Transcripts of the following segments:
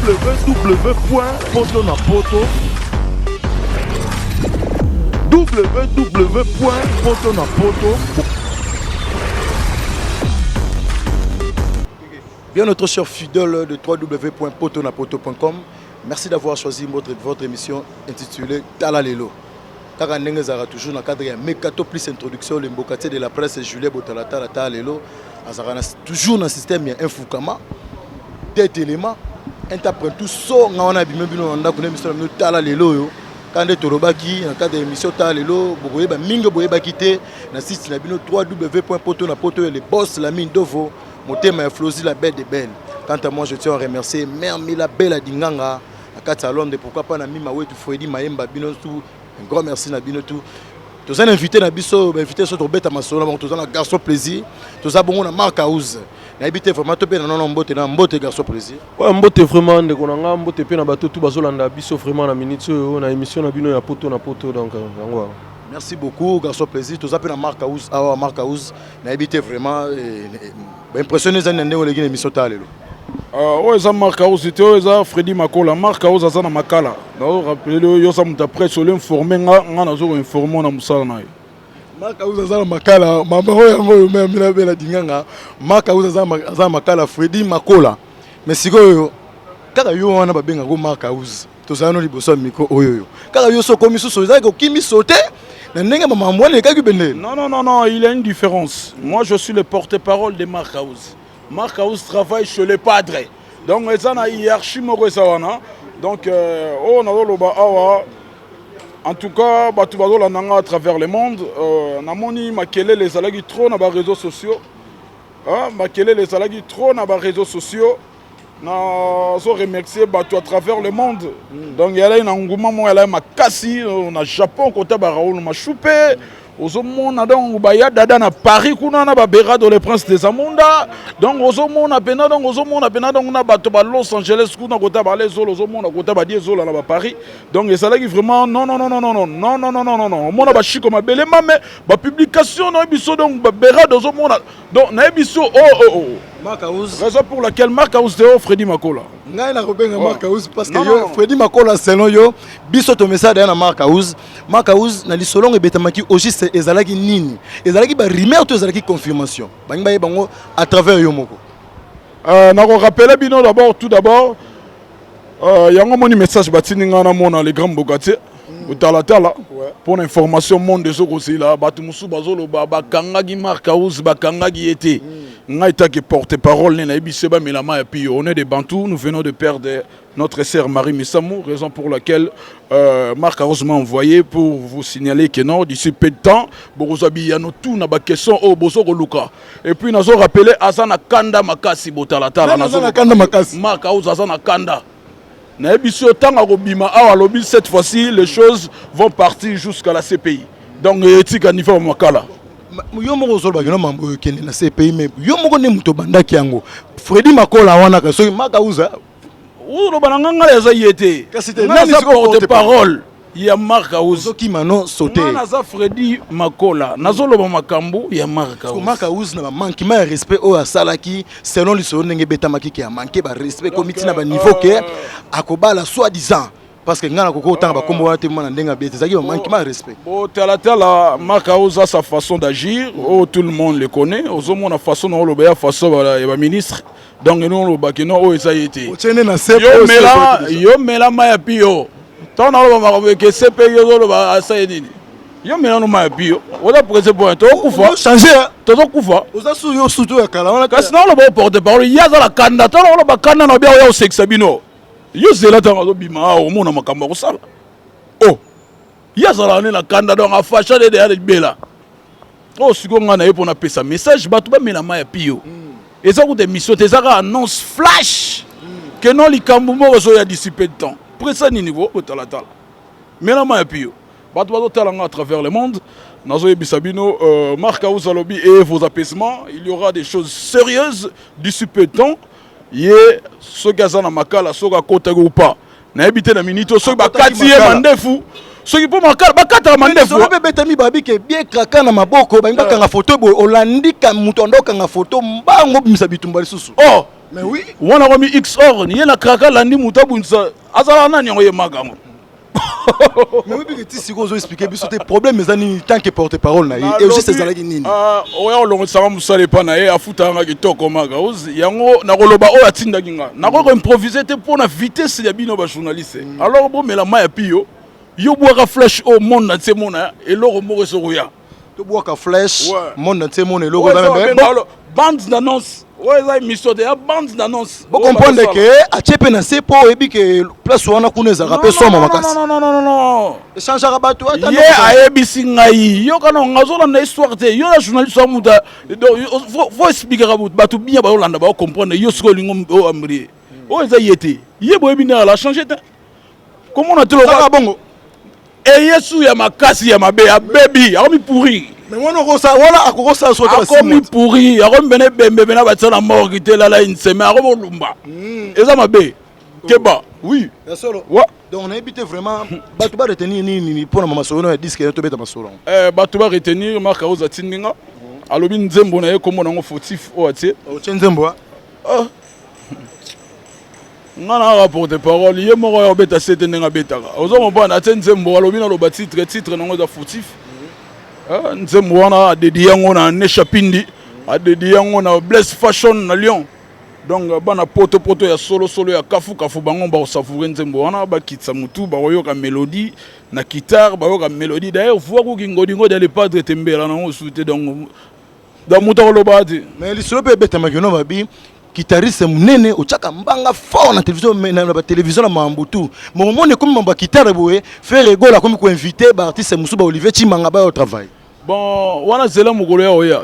www.potonapoto www.potonapoto. Bien, notre cher fidèle de www.potonapoto.com, merci d'avoir choisi votre émission intitulée Tala Lelo. Kaka ndenge zara toujours dans le cadre de Mekato plus introduction le mbokati de la presse Julien Botalata Tala Lelo azara toujours dans le système ya infukama tête élément interprète tout so ngana bimé bino nda ko émission no Tala Lelo yo kande torobaki dans le cadre de l'émission Tala Lelo bokoye ba minga boye ba kité na site na bino www.potonapoto les boss la mine dovo motema ya Flozi la belle de belle. Quant à moi je tiens à remercier Mère Mila Bella Dinganga à Katalonde pourquoi pas na Mima Wetu Freddy Maemba bino tout. Un grand merci Nabino tout. Tous les invités Nabiso, invité sur Robert Amasola, tous les garçons plaisir. Tous les bons Marc House. N'habitez vraiment tout bien non mbote na mbote garçon plaisir. Ouais mbote vraiment de konanga mbote pe na bateau tout bazolanda biso vraiment na minute na émission na bino ya poto na poto donc ngwa. Merci beaucoup garçon plaisir. Tous les na Marc House, ah Marc House. N'habitez vraiment impressionné za ndenge les émission talelo. Oza Marc House c'était oza Freddy Makola Marc House aza na makala na rappeler yo sa muta presse sur l'informer nga na zo informer na musala na Marc House aza na makala mama oyo même la bela dinganga Marc House aza makala Freddy Makola mais sikoyo kaka yo wana babenga go Marc House tozana liboso miko oyo kaka yo so komi so za ko kimi sauter na ndenge mama mwale kaki bende non il y a une différence. Moi je suis le porte-parole de Marc House. Marc House travaille chez les padres. Donc, il y a une hiérarchie. Donc, en tout cas, à travers le monde, Namoni Makele les alagi trop dans les réseaux sociaux. Makele les alagi trop dans les réseaux sociaux. Na remercier à travers le monde. Donc, il y a un engouement, il y a un makasi, na Japon, côté Baraoul, ma choupé. Ozomona donc baya dada na Paris kuna na babera dans les princes des Amunda donc ozomona pena donc na bato ba Los Angeles kuna kota ba les zolo ozomona kota ba diezola na ba Paris donc ça là qui vraiment non mona ba chiko mabele mame ba publication na biso donc babera ozomona donc na biso Marc House raison pour laquelle Marc House de Freddy Makola ngai na robenga Marc House parce que yo Freddy Makola selon yo biso to message na Marc House na lisolongo ebetamaki aussi ezalaki nini ezalaki ba rumeur to ezalaki confirmation bangi ba bango à travers yo moko na ko rappeler bino tout d'abord yango moni message batini ngana mona les grands bogatier Tala pour l'information monde des aussi là batu musu bazolo ba kangaki Marc House ba kangaki été ngaita qui porte-parole na ibiseba melama et puis on est des Bantous, nous venons de perdre notre sœur Marie Missamou, raison pour laquelle Marc House m'a envoyé pour vous signaler que non d'ici peu de temps bozobi yano tout na ba question au bozoko luka et puis nazo rappeler azana kanda makasi botala tala nazo kanda makasi Marc House azana kanda. Cette fois-ci, les choses vont partir jusqu'à la CPI. Donc, éthique à niveau Makala. Yo moko zolba kena mambo kende na CPI mais yo moko ne muto bandaki yango Freddy Makola wana ka so Marc House o bananga les yete kasi te nani porte-parole ya Marc House qui mano sauté naza Freddy Makola nazoloba makambo ya Marc House Marc House na manque ma respect o asalaki selon l'histoire ndenge betamaki ki a manqué ba respect comité na ba niveau que akobala soi-disant parce que ngana koko tanga ba kombo wana te mona ndenga bete zaki ba manque ma respect tala Marc House a sa façon d'agir tout le monde le connaît ozomo na façon na loba ya façon ya ba ministre donc nous loba que non o ezayete yo mela ma ya pio tant na loba que CPI yo loba asayeni yo mela no ma ya pio oza presse point to kufa changer to kufa oza su yo surtout ya kala wana kasi na loba porte parole yaza la kanda to loba kanda na bia yo sexa bino yo zela tanga zo bima o mona makambo ko sala yaza la na kanda donc a facha de ya bela siko nga na ye pona pesa message batu ba mela ma ya pio eza ko de mission tezaka annonce flash que non likambo mo zo ya d'ici peu de temps pressa ni niveau otala tala mela ma ya pio batu ba tala nga à travers le monde nazo yebisa bino Marc House alobi et vos apaisements il y aura des choses sérieuses d'ici peu de temps ye so gaza na makala so ka kota ou pas na ebité na minute so ba katiye mandefu soki po makala bakata mandefu so be betami babi ke bien kraka na maboko ba ngaka nga photo bo olandika mutondo ka nga photo mbango bimisa bitumba lisusu Mais oui. On a remis XOR, il y a la kraka landi mutabunsa. Azala nani ngoye magango. Mais oui, parce que si vous expliquez, c'est des problèmes, mais en tant que porte-parole, et aussi ces alliés nini. Ouais, on le sait musale pana e afuta nga kitoko maga. Yango na koloba o atinda kinga. Na ko improviser te pour na vitesse ya bino ba journaliste. Alors bon mais la maya pio. Yo boaka flash au monde na tsemona et loro mo resoya. To boaka flash, monde na tsemona et loro même bande d'annonce. Ouais, ça émission de bande d'annonce. Vous comprenez que à Tchépé na sepo et bi que place wana kuneza rappel so makasi. Non. Échange rabat toi. Ye ayebisi ngai. Yo kana ngazola na histoire te. Yo la journaliste so muta. Faut expliquer à batu bien ba Holanda ba comprendre yo siko lingo o amri. O eza yete. Ye boye bina la changer te. Comment on a te le voir bongo? Et Yesu ya makasi ya mabe ya baby, a mi pourri. Mais voilà à quoi ça soit comme pourri, a comme bene bembe bena batsa na mort qui la une semaine, a comme lumba. Et ça mabe. Keba, oui. Ouais. Donc on a évité vraiment batuba retenir ni pour maman solo disque to beta masolo. Batuba retenir marka oza tindinga. Alobi nzembo na ye komo na ngo fautif o atie. O tshenzembo. Ngana rapporte parole, ye moko ya beta sete nenga betaka. Ozo mopana atie nzembo alobi na loba titre nango za fautif. Nzembo wana adedi yango na Neshapindi, adedi yango na Bless Fashion na Lyon. Donc bana poto ya solo ya kafu bango ba osafure nzembo wana ba kitsa mutu ba yoka mélodie na guitare ba yoka mélodie. D'ailleurs voir ko kingodingo dans les padres tembela na osute donc da muta ko lobati. Mais li solo pe beta magino babi guitariste munene ochaka mbanga fort na télévision na télévision na mambutu. Mon monde comme mamba guitare boye faire rigola comme ko inviter ba artiste musuba Olivier Chimanga ba au travail. Bon, wana zela mugolo ya oya.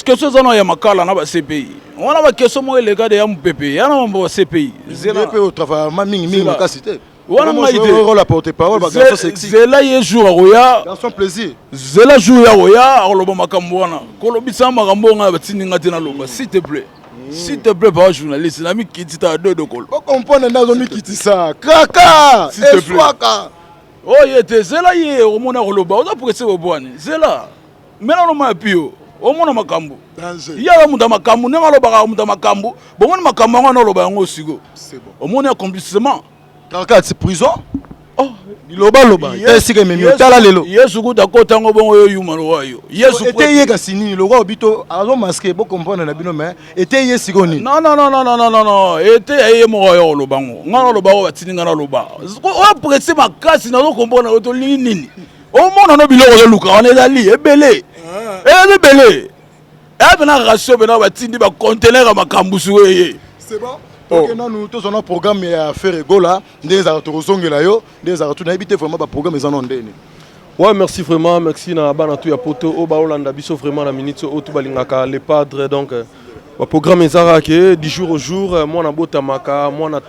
Question zana ya makala na ba CPI. Wana ba question mo le gars de ya MPP. Yana mambo ba CPI. Zela pe au travail mingi makasité. Wana maide. La porte-parole ba garçon sexy. Zela ye jour oya. Garçon plaisir. Zela jour ya oya, oloba makambo wana. Kolobisa makambo nga ba tindinga tena loba, s'il te plaît. S'il te plaît, par journaliste, na mi kitita deux de col. On comprend na zo mi kitisa. Kaka. S'il te plaît. Oh yete zela ye omona koloba oza presse obwane zela mena no mapio omona makambo ya muda makambo nenga loba muda makambo bomona makambo ngana loba yango sigo c'est bon omona accomplissement kaka c'est prison loba esika memi tala lelo yesu kuta kota ngo bongo yo yuma loyo yesu était ye kasini logo bito azo masquer bo comprendre na bino mais était ye sikoni non était ye mo yo lobango ngana loba o batini ngana loba o presse makasi na zo comprendre o to nini o mona no biloko yo luka on ezali ebele ebele bena ratio bena batindi ba conteneur makambu suye c'est bon. Ok, nous tous on a un programme à faire rigola, des artosongela yo, des artos na habité vraiment ba programme ils en ont donné. Ouais, merci vraiment, merci na bana tout ya poto o ba Holanda biso vraiment la minute o tout balingaka les padres donc le programme ezara ke du jour au jour moi na botamaka moi na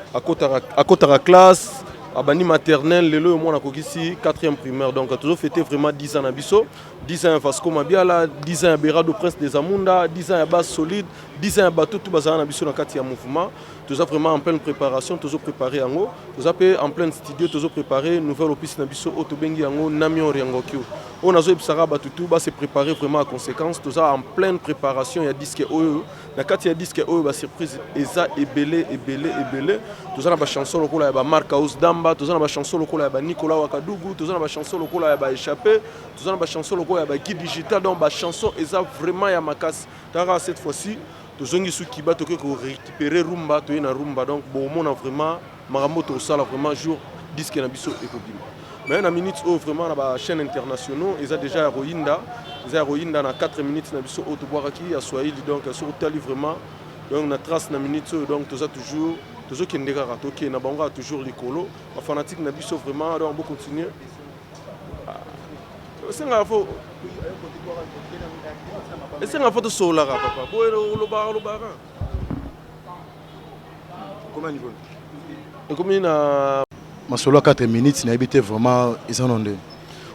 akotara classe abani maternelle lelo moi na kokisi 4e primaire donc toujours fêté vraiment 10 ans na biso 10 ans Fasco Mabiala 10 ans Berado Prince des Amunda 10 ans base solide 10 ans bateau tout bazana na biso na kati ya mouvement tous vraiment en pleine préparation tous préparé yango tous en plein studio tous préparé nouvelle opus na biso otobengi yango Namion Riangokyo on a zo ebisara batutu ba se préparer vraiment à conséquence tous en pleine préparation ya disque oyo na kati ya disque oyo ba surprise eza ebele tous na ba chanson lokola ya ba Mark House Damba tous na ba chanson lokola ya ba Nicolas Wakadugu tous na ba chanson lokola ya ba échappé tous na ba chanson lokola ya ba Guide Digital donc ba chanson eza vraiment ya makasi tara cette fois-ci tozongi suki ba toke ko récupérer rumba to na rumba donc bon on a vraiment marambo to sala vraiment jour disque na biso ekobima mais na minutes au vraiment na ba chaîne internationaux ils a déjà Roinda na 4 minutes na biso auto boiraki ya Swahili donc sur tali vraiment donc na trace na minutes donc toza toujours kendeka ratoke na bango toujours likolo ba fanatique na biso vraiment donc on continuer c'est nga fo est-ce que photo solar papa boy lo bar comment niveau et comme na ma solo 4 minutes na habité vraiment ils en ont deux.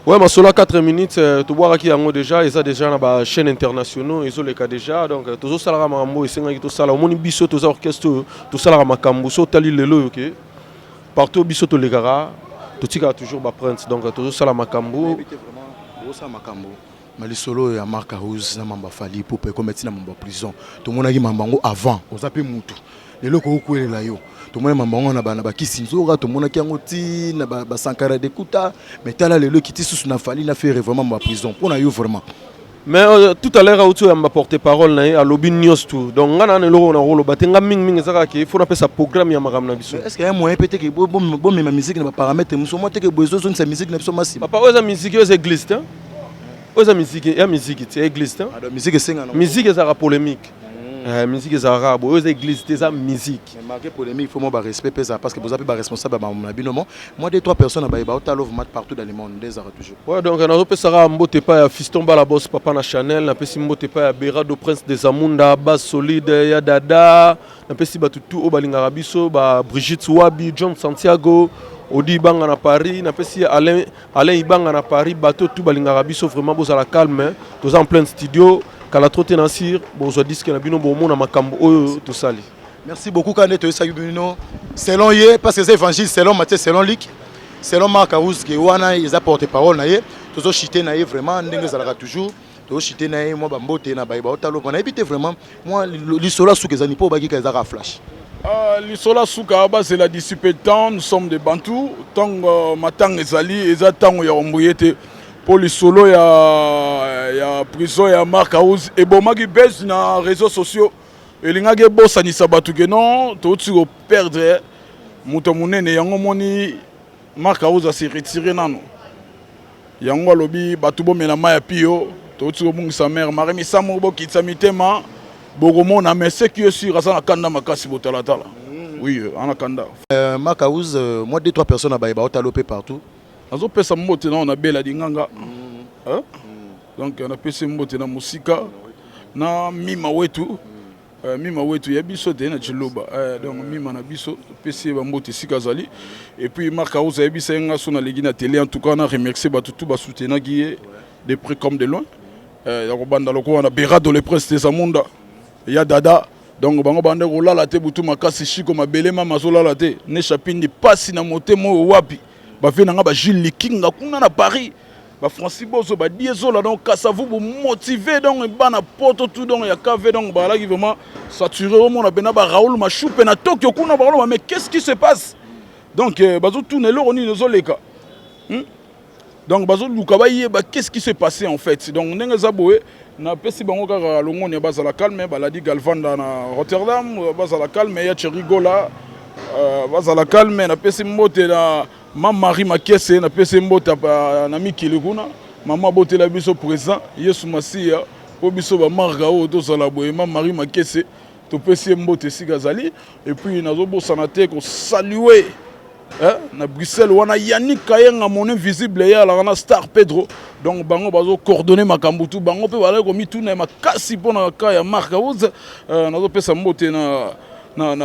Ouais, ma solo 4 minutes to boire qui yango déjà ils a déjà na ba chaîne internationaux ils ont les cas déjà donc tozo salara mambo isenga ki to sala moni biso to orchestre to salara makambo so tali lelo OK partout biso to legara to tika toujours ba prince donc tozo sala makambo habité vraiment ça makambo mais le solo ya Mark House na mamba fali pour commettre na mamba prison to monaki mambango avant ozape mutu les locaux où est là yo. Tout le monde m'a dit que Kisinzora, tout le monde qui a ngoti, na Sankara de Kuta, mais t'as les locaux qui sont na fali na faire vraiment ma prison. Pour na yo vraiment. Mais tout à l'heure, tu as porté parole à Lobby News tout. Donc, on a un rôle, il faut appeler ça programme. Est-ce qu'il y a un moyen peut-être que bon ma musique n'a pas paramètre, mais moi que besoin de sa musique n'a pas massif. Papa, où est la musique, où est l'église, hein? Où est la musique, il y a musique, c'est l'église, hein? La musique c'est un. Musique est la polémique. Musique est arabe, où est l'église, c'est la musique. Mais malgré polémique, il faut moi respecter ça parce que vous avez pas responsable à mon abinement. Moi des trois personnes à Baïba, au love mat partout dans le monde, des arts toujours. Ouais, donc on a repéré ça mbote pas Fiston Balabos papa na Chanel, na pesi mbote pas Berado Prince des Amunda, Bas Solide, ya Dada, na pesi batutu au balinga rabiso, ba Brigitte Wabi, John Santiago, Odi Banga na Paris, na pesi Alain Ibanga na Paris, bateau tout balinga rabiso vraiment beau à la calme, tous en plein studio. Kala troté Nassir, bon je dis que na bino bon na makambo tout ça. Merci beaucoup Kane to Sayubino. Selon Yé parce que c'est évangile selon Matthieu selon Luc, selon Marc Aouz qui wana ils apportent parole na Yé, tous chité na Yé vraiment ndenge zalaka toujours. Tous chité na Yé moi bambote na Baïba otalo on a évité vraiment moi l'isola sous que zani po baki kaza flash. L'isola sous Karaba c'est la discipline temps, nous sommes des Bantous, tant matang ezali ezatang ya ombuyete. Pour les solos, il y a prison, il y a Marc Aouz. Et bon, je suis dans les réseaux sociaux. Et les gens qui sont non, tu vas perdre. Moutoumouné, Marc Aouz a se retiré. Il y a un lobby, Batoubo, mais la maille pio. Tu vas sa mère, Marie Samourbo qui t'a mis tellement. Bogomo, mais ce qui est sûr, c'est que Kanda Makasi Botalatala. Oui, en Kanda. Marc Aouz, moi, 2-3 personnes à Baïba, au partout. On a pesa mbote na on bela dinganga donc on a pesa mbote na musika na mima wetu ya biso de na chiloba donc mima na biso pesa ba mbote sika zali et puis Marc Aouz ya bisa nga so na legi na télé en tout cas on a remercié tout ba soutenir qui de près comme de loin ya ko banda loko na Berado le prince des Amunda ya Dada donc bango banda ko la te butu makasi shiko mabele mama so la te ne chapindi pasi na motemo wapi bafé nanga ba Gilles Likinga kuna na Paris ba Francis Bozo ba Dieso là donc ça vous motiver donc bana poto tout donc ya KV donc ba là qui vraiment saturé au monde bena ba Raoul Machoupe na Tokyo kuna ba mais qu'est-ce qui se passe donc bazo tourner le roni nos leka donc bazo lukaba yeba qu'est-ce qui s'est passé en fait donc ndenge zaboé na pesi bango kaka longo ne baza la calme ba la di Galvanda na Rotterdam baza la calme ya Cherigola baza la calme na pesi mbote na Maman Marie Makesse na pese mbota na mikili kuna mama botela biso présent Yesu Masia po biso ba marga o to sala boye Maman Marie Makesse to pese mbote sigazali et puis nazo bosana te ko saluer na Bruxelles wana Yannick Kayenga mon invisible ya la na Star Pedro donc bango bazo coordonner makambutu bango pe bala ko mituna makasi pona ka ya marga o nazo pesa mbote na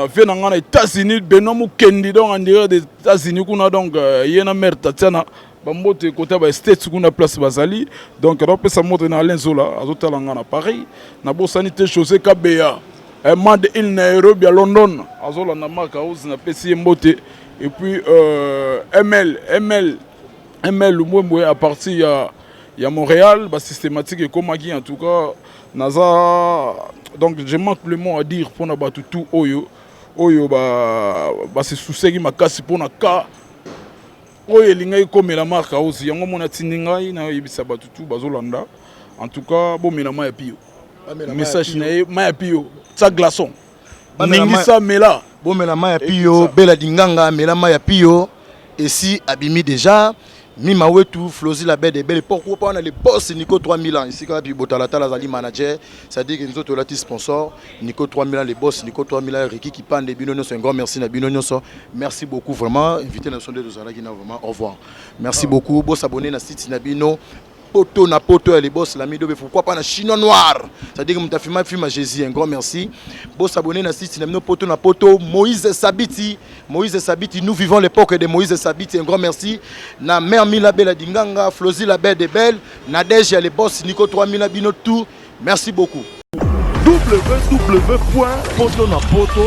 vena ngana États-Unis Benoît Mukendi donc en dehors des États-Unis kuna donc yena mère Tatiana bambote côté ba States kuna place bazali donc on peut ça montrer na Lenzola azotala ngana pareil na bosanité José Kabea mande il Nairobi à London azola na Marc Aouz na pesi mbote et puis ML Lumwemwe à partir ya Montréal ba systématique et comme en tout cas naza donc je manque le mot à dire pour na batu tout oyo ba se souci makasi pour na ka oyo lingai comme la marque aussi yango mona tiningai na yebisa batu tout bazolanda en tout cas bon melama ya pio message na ma pio ça glaçon ningisa mela bon melama ya pio bela dinganga melama ya pio et si abimi déjà Mima Wetu, Flozi la belle des belles. Pourquoi pas on a les boss Nico 3000 ans ici quand puis Botalata la manager, ça dit que nous autres là sponsor Nico 3000 ans les boss Nico 3000 ans Ricky qui parle des binonios un grand merci na binonios merci beaucoup vraiment invité na sonde de Zala qui n'a vraiment au revoir. Merci beaucoup boss abonné na site Nabino poto na poto les boss l'ami de pourquoi pas na chinois noir ça dit que m'ta film à Jésus un grand merci boss abonné na site Nabino poto na poto Moïse Sabiti nous vivons l'époque de Moïse Sabiti un grand merci na mère Mila Bella Dinganga Flozi la belle des belles Nadège les boss Nico 3000 abino tout merci beaucoup www.potonapoto